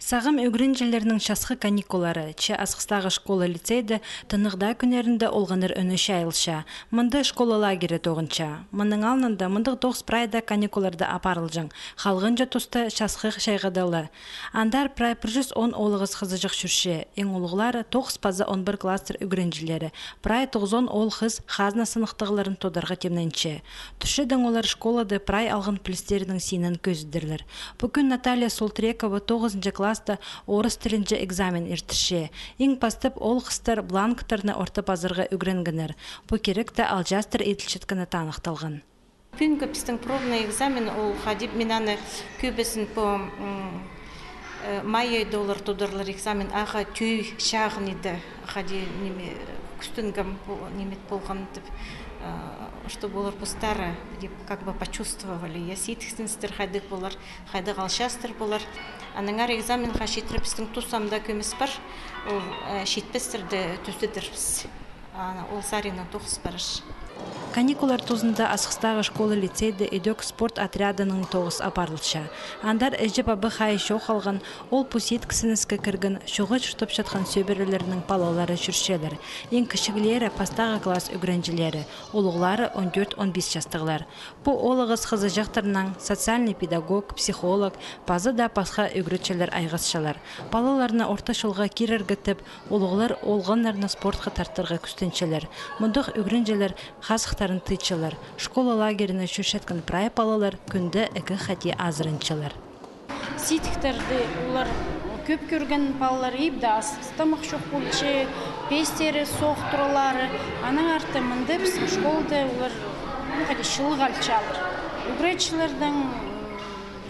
Сағым өгренжелерінің шасқы каникулары, че асқыстағы школа лицейді тынығда күнерінде олғаныр өні шайылша. Мұнды школа лагері тоғынша. Мұның алнында мұндық 9 прайда каникуларды апарылжың. Халғынжа тұсты шасқы шайғадалы. Андар прай 110 олығыз қызыжық жүрше. Ең олығылары 9 пазы 11 кластер өгренжелері. Прай 90 ол қыз қазна сынықтығыларын тодарға темненче. Түшідің олар школады прай алғын плестерінің синен көзідірлер. Бүгін Наталья Солтрекова 9 класс орыс тілінже экзамен ертіше. Ең пастып ол қыстар бланктарны орта пазырға үгренгінер. Бұ керекті алжастыр етілшеткіні танықталған. Бүгінгі біздің пробный экзамен ол қадип менаны көбісін по майы доллар тұдырлар экзамен аға түй шағын еді. Қади күстінгім немет болған деп, что болар пустары, как бы почувствовали. Я сетіксіністер қайдық болар, қайдық алшастыр болар. Аныңар экзамен қашетірі біздің тұсамда көміс бар, ол шетпестерді төстедірбіз. Ол сарина тоқыс барыш. Каникулар тузында асқыстағы школа лицейді өдек спорт отрядының тоғыз апарылша. Андар әжіп абы қай шоқ алған, ол пусет кісініскі кіргін, шоғы жұштып жатқан сөбірілерінің палалары жүршелер. Ең кішігілері пастағы класс өгренжілері, олығылары 14-15 жастығылар. Бұ олығыз қызы жақтарынан социальный педагог, психолог, пазы да пасқа өгретшелер айғасшалар. Палаларына орта шолға керер гітіп, олығылар олғанларына спортқа тартырға күстеншелер. Мұндық өгренжелер қасықтарын тыйчылар. Школа лагеріне шүшеткен прай палалар күнді әкі қати азырынчылар. Ситіктерді олар көп көрген палалар ебді астамық шоқ болчы, пестері, соқтырылары. Аның арты мұнды біздің школды олар шылық алчалыр. Үгретшілердің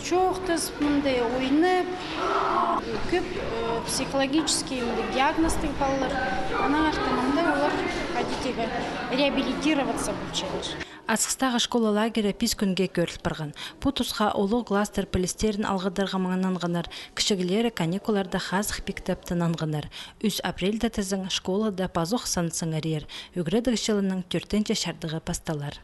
шоқтыз мұнды ойынып, көп психологический диагностың палалар. Аның арты мұнды олар қадетегі реабилитироваться бұлчалыр. Асқыстағы школа лагері пис күнге көріліп барған. Бұ тұсқа олы гластер полистерін алғыдырға маңынанғыныр, кішігілері каникуларда қазық пектеп тынанғыныр. 3 апрельді тізің школада пазуқ санысыңыр ер, үгредігі жылының 4-ші шардығы пасталар.